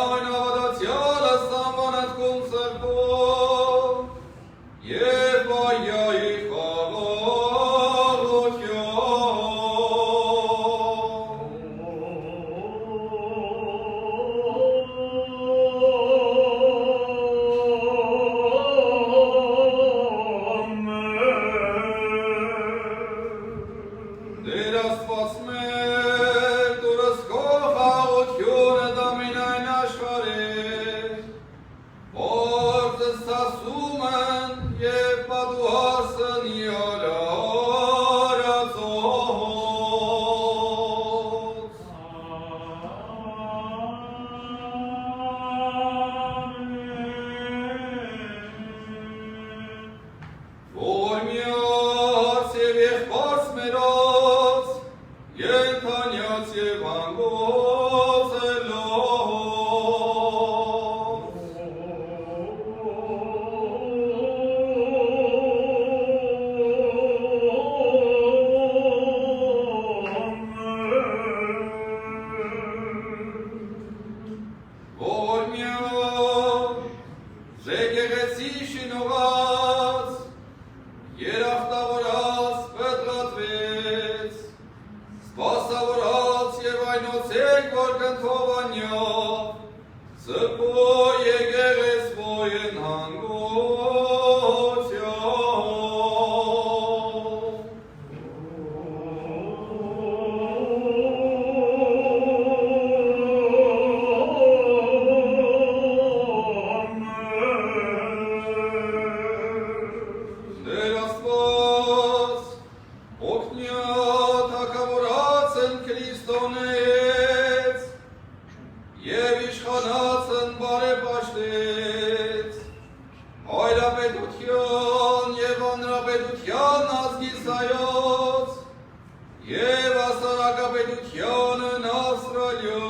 այն ավադացյալը սանվանատքում սրբով և բայայի Դեր Աստված մեր, դուրս քո խաղությունը դամինայն աշխարհ, որ ծսասում են և պատուհասն յալարածոց։ Ողորմյաց և եղբարս մերոց, ենթանյաց և անգոցելով, ողորմյաց, եկեղեցի շինողած, երախտավորած պտղատվեց, սպասավորած և այնոցեք, որ կնթովանյա, սպո եկեղեցվոյն հանգոցյա։ Դեր Աստված, օգնյա թագավորած են Քրիստոնեց, և իշխանած են բարեպաշտեց, հայրապետության և անրապետության ազգիսայոց, և ասարակապետությանն Ասրալյո,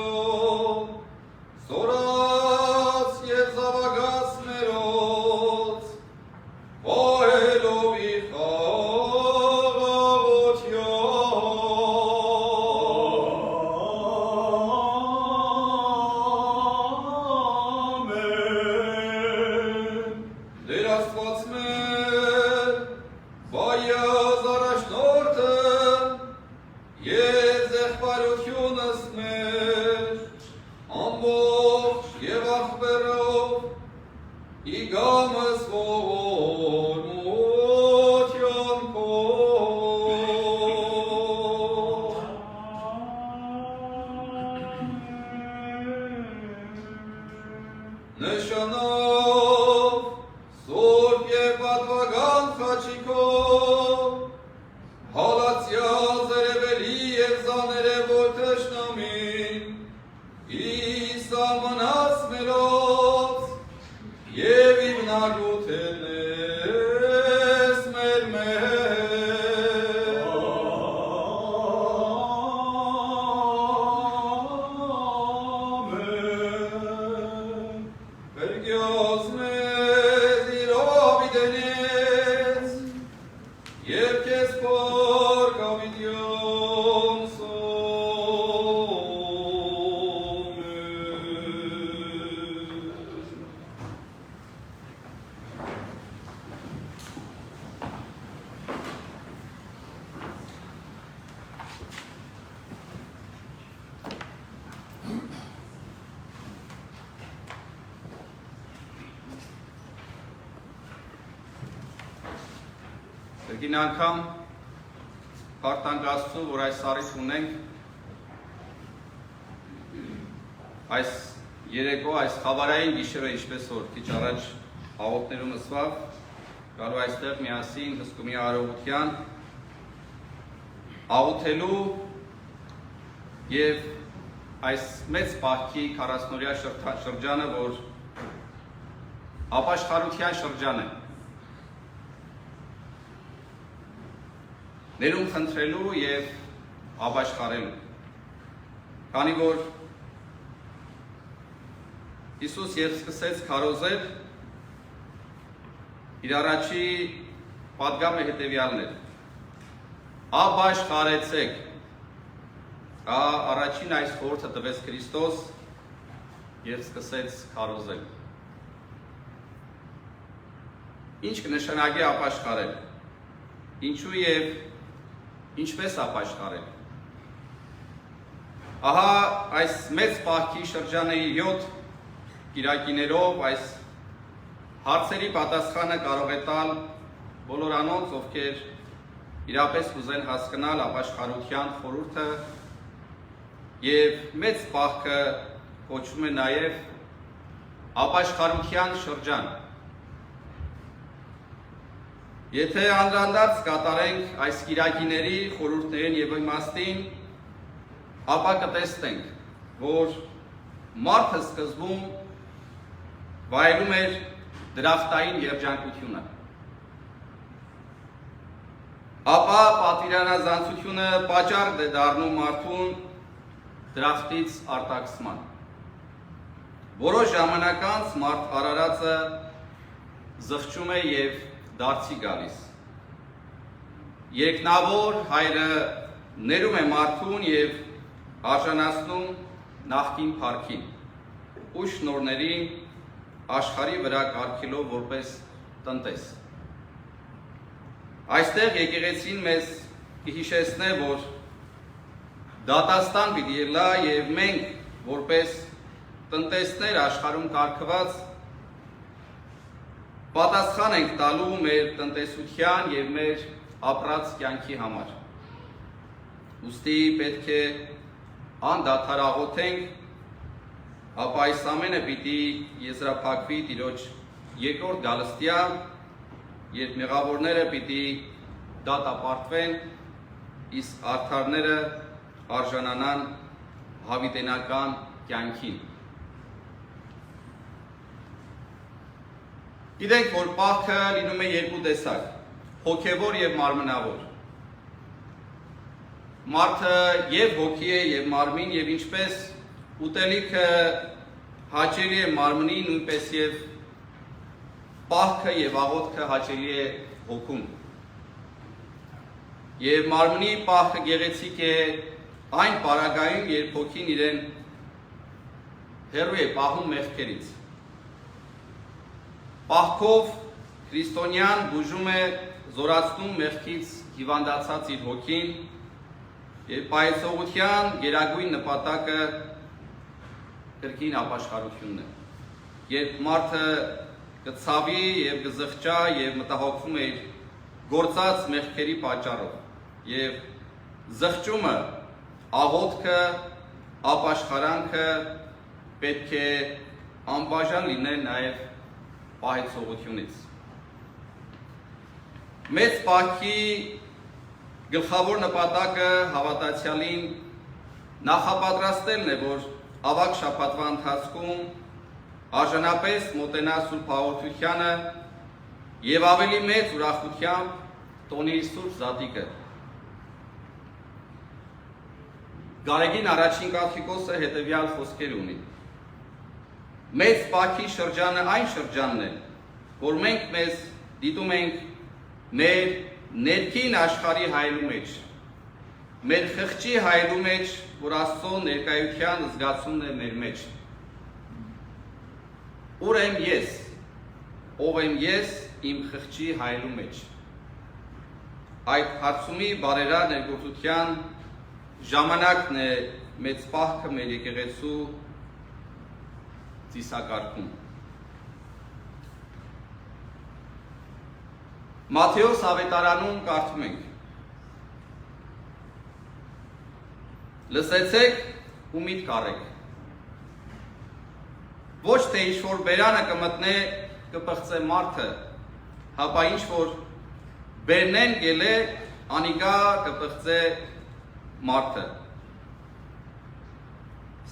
սորած և զավագած մերոց, պահելով իր խաղաղության։ Դեր Աստված մեր, բայազ առաջնորդը և ձեղբարությունս մեր, ամբողջ և աղբերով, իգամս ողորմության քո։ Նշանով, սուրբ և պատվական խաչիկով, հալացյալ զերևելի և զաներևոր թշնամին, իսամանած մերոց, և իվնագութենես մեր Ամեն։ Վերգյոզ մեզ իրով իդենեց, և կեզ փոր կավիդյոն սոմեն։ Կրկին անգամ հարթանք Աստծուն, որ այս առիթ ունենք այս երեկո, այս խավարային գիշերը, ինչպես որ քիչ առաջ աղոթներում ասված, գալու այստեղ միասին հսկումի արարողության աղոթելու և այս մեծ պահքի 40-օրյա շրջանը, որ ապաշխարության շրջան է, ներում խնդրելու և ապաշխարելու, քանի որ Հիսուս երբ սկսեց քարոզել, իր առաջի պատգամը հետևյալն էր. ապաշխարեցեք, առաջին այս խորհուրդը տվեց Քրիստոս, եւ սկսեց քարոզել։ Ինչ կնշանակի ապաշխարել։ Ինչու եւ ինչպես ապաշխարել։ Ահա այս մեծ պահքի շրջանի 7 կիրակիներով այս հարցերի պատասխանը կարող է տալ բոլոր անոնց, ովքեր իրապես կուզեն հասկանալ ապաշխարության խորհուրդը եւ մեծ պահքը կոչվում է նաեւ ապաշխարության շրջան։ Եթե անդրադարձ կատարենք այս կիրակիների խորհուրդներին եւ իմաստին, ապա կտեսնենք, որ մարդը սկզբում վայելում էր դրախտային երջանկությունը։ Ապա պատվիրանազանցությունը պատճառ է դառնում մարդուն դրախտից արտաքսման։ Որոշ ժամանակ անց մարդ արարածը զղջում է եւ դարձի գալիս։ Երկնավոր հայրը ներում է մարդուն եւ արժանացնում նախկին փառքին ու շնորհներին աշխարհի վրա կարգելով որպես տնտես։ Այստեղ եկեղեցին մեզ կհիշեցնե, որ դատաստան պիտի ելա եւ մենք որպես տնտեսներ աշխարհում կարգված պատասխան ենք տալու մեր տնտեսության եւ մեր ապրած կյանքի համար։ Ուստի պետք է անդադար աղոթենք, ապա այս ամենը պիտի եզրափակվի Տիրոջ երկրորդ գալստյան, երբ մեղավորները պիտի դատապարտվեն, իսկ արդարները արժանանան հավիտենական կյանքին։ Գիտենք, որ պահքը լինում է երկու տեսակ, հոգևոր եւ մարմնավոր։ Մարդը եւ հոգի է եւ մարմին եւ ինչպես ուտելիքը հաճելի է մարմնի, նույնպես եւ պահքը եւ աղոթքը հաճելի է հոգուն։ Եվ մարմնի պահքը գեղեցիկ է այն պարագայում, երբ հոգին իրեն հեռու է պահում մեղքերից։ Պահքով քրիստոնյան բուժում է, զորացնում մեղքից հիվանդացած իր հոգին եւ պայծողության գերագույն նպատակը կրկին ապաշխարությունն է։ Երբ մարդը կցավի եւ կզղջա եւ մտահոգվում է իր գործած մեղքերի պատճառով եւ զղջումը, աղոթքը, ապաշխարանքը պետք է անբաժան լինեն նաեւ պահեցողությունից։ Մեծ պահքի գլխավոր նպատակը հավատացյալին նախապատրաստելն է, որ ավագ շաբաթվա ընթացքում արժանապես մոտենա Սուրբ Հաղորդությանը եւ ավելի մեծ ուրախությամբ տոնի Սուրբ Զատիկը։ Գարեգին առաջին կաթողիկոսը հետևյալ խոսքեր ունի. Մեծ պահքի շրջանը այն շրջանն է, որ մենք մեզ դիտում ենք մեր ներքին աշխարհի հայելու մեջ, մեր խղճի հայելու մեջ, որ Աստծո ներկայության զգացումն է մեր մեջ։ Ուր եմ ես, ով եմ ես իմ խղճի հայելու մեջ։ Այդ հարցումի բարերար ներգործության ժամանակն է մեծ պահքը մեր եկեղեցու ծիսակարգում։ Մատթեոս ավետարանում կարդում ենք. Լսեցեք ու միտք առեք։ Ոչ թե ինչ որ բերանը կմտնե կպղծե մարդը, հապա ինչ որ բերնեն գելե անիկա կպղծե մարդը։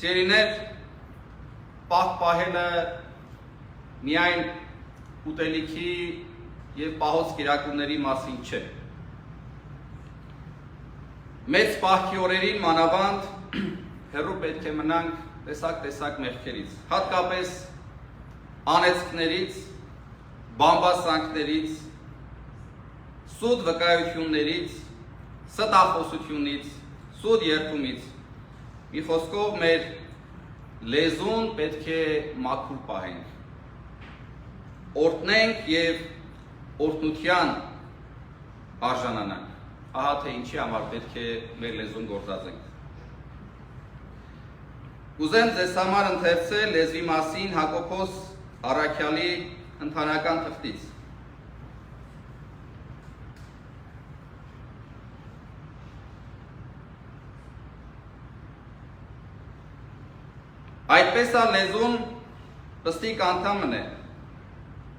Սիրիներ, պահ պահելը միայն ուտելիքի եւ պահոց կիրակումների մասին չէ։ Մեծ պահքի օրերին մանավանդ հեռու պետք է մնանք տեսակ մեղքերից, հատկապես անեծքներից, բամբասանքներից, սուտ վկայություններից, ստախոսությունից, սուտ երդումից, մի խոսքով մեր լեզուն պետք է մաքուր պահենք, օրհնենք եւ օրհնության արժանանանք, ահա թե ինչի համար պետք է մեր լեզուն գործածենք։ Ուզեմ ձեզ համար ընթերցել լեզվի մասին Հակոբոս Առաքյալի ընտանական թղթից։ Այդպես լեզուն պստիկ անդամն է,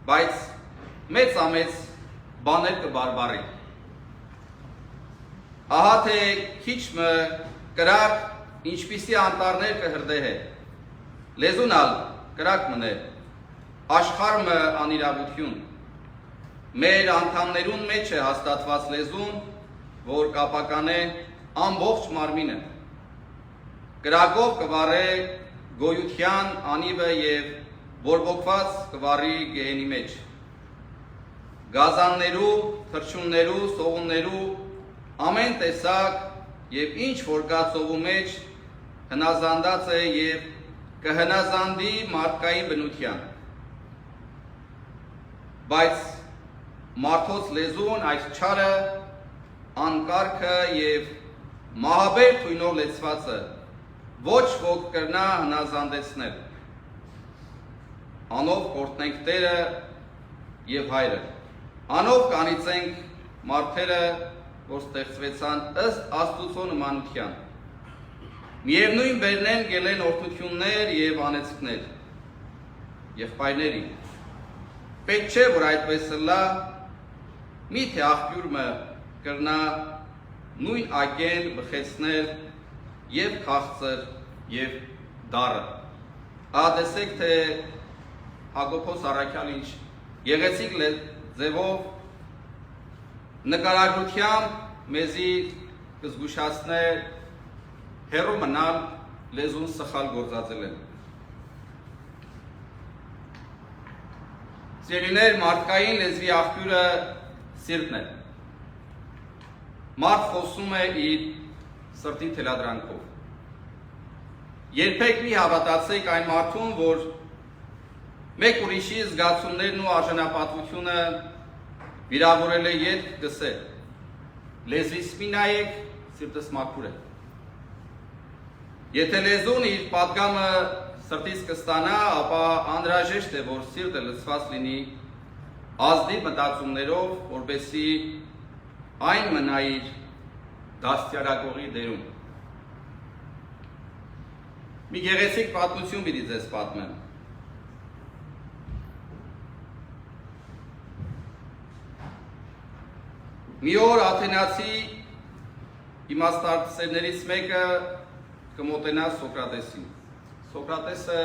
բայց մեծ բաներ կբարբարի։ Ահա թե քիչմը կրակ ինչպիսի անտառներ կհրդեհե, լեզուն ալ կրակ մնե, աշխարհը անիրավություն, մեր անդամներուն մեջ է հաստատված լեզուն, որ կապականե ամբողջ մարմինը, կրակով կվարե գոյության անիվը եւ բորբոքված կվարի գեհենի մեջ, գազաններու, թռչուններու, սողուններու, ամեն տեսակ եւ ինչ որ կա ծովու մեջ հնազանդած է եւ կհնազանդի մարդկային բնության։ Բայց մարդոց լեզուն այս չարը, անկարգը եւ մահաբեր թույնով լեցվածը ոչ ոք կրնա հնազանդեցնել։ Անով կորտնենք Տերը եւ Հայրը, անով կանիծենք մարդերը, որ ստեղծվեցան ըստ Աստուծո նմանության։ Միևնույն բերնեն գելեն օրհնություններ եւ անեծքներ։ Եղբայրների, պետք չէ որ այդպես լա, միթե աղբյուրը կրնա նույն ակեն բխեցնել եւ քաղցր եւ դառը։ Ադեսեք թե Հակոբոս Առաքյալը ինչ եղեցիկ ձևով նկարագրությամբ մեզի կզգուշացնել հերո մնալ լեզուն սխալ գործածելը։ Սիրելիներ, մարդկային լեզվի աղբյուրը սիրտն է։ Մարդ խոսում է իր սրտի թելադրանքով։ Երբեք մի հավատացեք այն մարդուն, որ մեկ ուրիշի զգացումներն ու արժանապատվությունը վիրավորել է ետք գսե, լեզվիս մի նայեք, սիրտս մաքուր է։ Եթե լեզուն իր պատգամը սրտից կստանա, ապա անհրաժեշտ է, որ սիրտը լցված լինի ազնիվ մտածումներով, որպեսզի այն մնա իր դաստիարակողի դերում։ Մի գեղեցիկ պատմություն պիտի ձեզ պատմեմ։ Մի օր աթենացի իմաստարտսերներից մեկը կմոտենա Սոկրատեսին։ Սոկրատեսը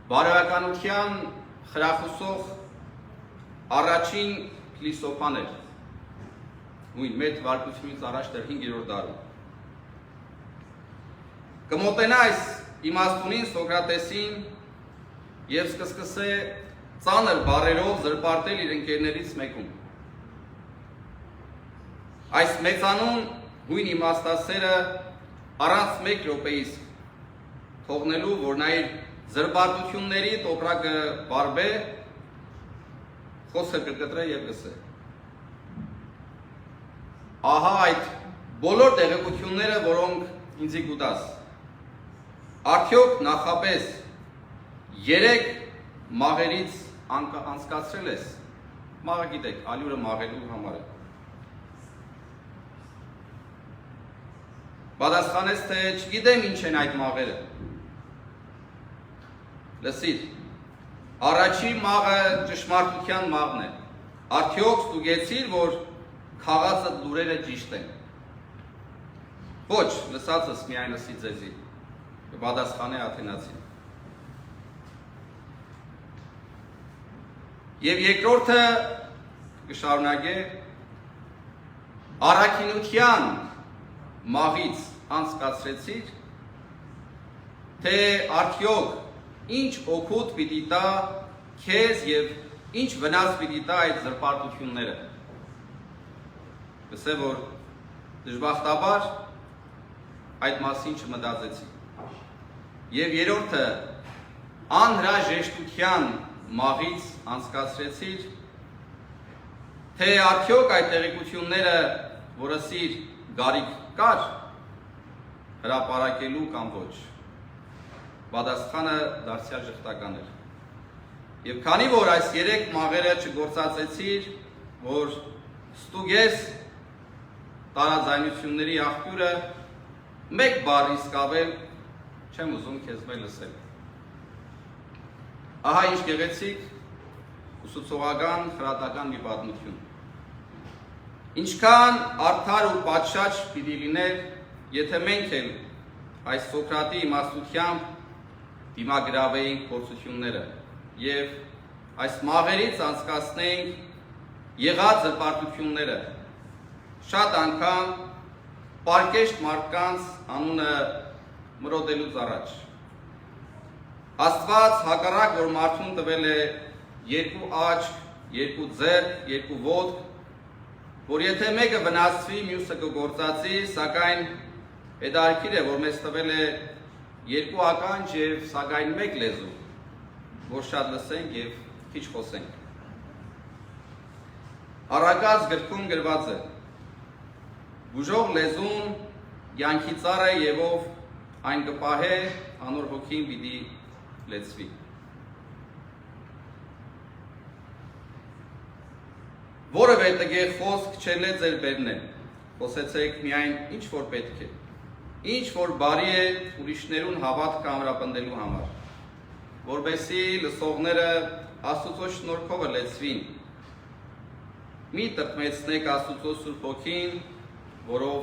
բարոյականության խրախուսող առաջին փիլիսոփան էր։ Նույն մեր թվարկությունից առաջ դեռ 5-րդ դարում։ Կմոտենա այս իմաստունին Սոկրատեսին եւ սկսե ծանր բառերով զրպարտել իր ընկերներից մեկում։ Այս մեծանուն հույն իմաստասերը առանց մեկ րոպեից թողնելու, որ նա իր զրպարտությունների տոպրակը բարբե, խոսքը կկտրե եւ գսե։ Ահա այդ բոլոր տեղեկությունները, որոնք ինձի գուտաս։ Արդյոք նախապես 3 մաղերից անցկացրել ես, մաղը գիտեք, ալյուրը մաղելու համար է։ Պատասխանեց, թե չգիտեմ ինչ են այդ մաղերը։ Լսիր, առաջին մաղը ճշմարտության մաղն է։ Արդյոք ստուգեցիր, որ քաղածը լուրերը ճիշտ են։ Ոչ, լսածս միայն լսի ձեզի, կպատասխանե աթենացին։ Եվ երկրորդը կշարունակե առաքինության մաղից անցկացրեցիր, թե արդյոք ինչ օգուտ պիտի տա քեզ եւ ինչ վնաս պիտի տա այդ զրպարտությունները։ Գսե որ դժբախտաբար այդ մասին չմտածեցի։ Եվ երրորդը անհրաժեշտության մաղից անցկացրեցիր, թե արդյոք այդ տեղեկությունները, որը սիր գարիք կար, հրապարակելու կամ ոչ։ Պատասխանը դարձյալ ժխտական էր։ Եվ քանի որ այս 3 մաղերը չգործածեցիր, որ ստուգես տարաձայնությունների աղբյուրը, մեկ բառ իսկավել չեմ ուզում քեզ մեր լսել։ Ահա ինչ գեղեցիկ ուսուցողական խրատական մի պատմություն։ Ինչքան արդար ու պատշաճ պիտի լիներ, եթե մենք էլ այս Սոկրատի իմաստությամբ դիմագրավեինք փորձությունները եւ այս մաղերից անցկացնենք եղած զրպարտությունները, շատ անգամ պարկեշտ մարդկանց անունը մրոտելուց առաջ։ Աստված հակառակ որ մարդուն տվել է 2 աչք, 2 ձեռք, 2 ոտք, որ եթե մեկը վնասվի, մյուսը կգործածի, սակայն հետարքիր է, որ մեզ տվել է 2 ականջ եւ սակայն 1 լեզու, որ շատ լսենք եւ քիչ խոսենք։ Առակաց գրքում գրված է. Բուժող լեզուն յանքի ծառ է եւ ով այն կպահե, անոր հոգին պիտի լեցվի։ Որևէ տգեղ խոսք չելե ձեր բերնել, խոսեցեք միայն ինչ որ պետք է, ինչ որ բարի է ուրիշներուն հավատքը ամրապնդելու համար, որբեսի լսողները Աստուծո շնորհքով լեցվին։ Մի տրտմեցնեք Աստուծո Սուրբ Հոգին, որով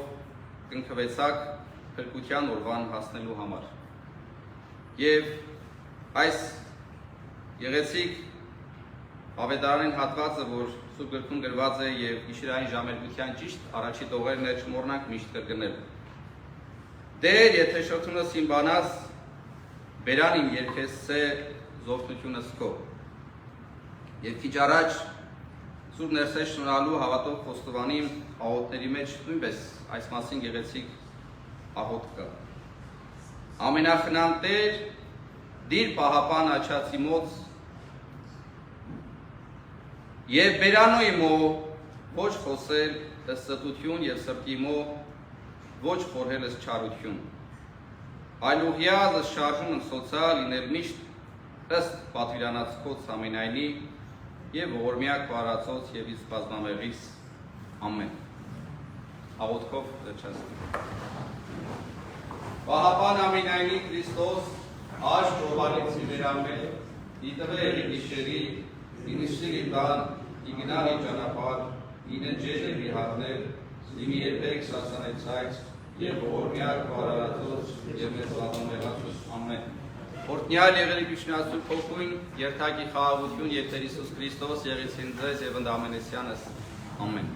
կնքվեցաք փրկության օրվան հասնելու համար։ Եվ այս գեղեցիկ ավետարանային հատվածը, որ Սուրբ գրքում գրված է եւ գիշերային ժամերգության ճիշտ առաջի տողերն է չմոռնանք միշտ կրկնել։ Դեր, եթե շոթունս իմ բանաս, բերան իմ երկես սե զորթությունս քո։ Եվ քիչ առաջ Սուրբ ներսես շնորհալու հավատով խոստովանիմ աղոթների մեջ նույնպես այս մասին գեղեցիկ աղոթք կա։ Ամենախնամ Տեր, դիր պահապան աչացի մոց եւ բերանոյ մո ոչ խոսել ստություն եւ սրտի մո ոչ խորհելս չարություն այլ ուղիազս շարժուն սոցիալ ինել միշտ ըստ պատվիրանացկոց ամենայնի եւ ողորմյակ բարացոց եւ իսկ բազմամեղիս ամեն աղոթքով վերջացնենք Պահապան ամենայնի Քրիստոս աշ ողալիցի վերամել դիտվել գիշերի ինիշտի բան իգնալի ճանապարհ ինը ջեժը վիհատներ իմի երբեք սասանեցայց եւ ողորմյակ բարարացոց եւ մեծ բազմամեղացոց ամեն Օրհնյալ եղերի Քրիստոսի փոխույն երթակի խաղաղություն եւ Տեր Հիսուս Քրիստոս եղեցին ձեզ եւ ընդամենեսյանս ամեն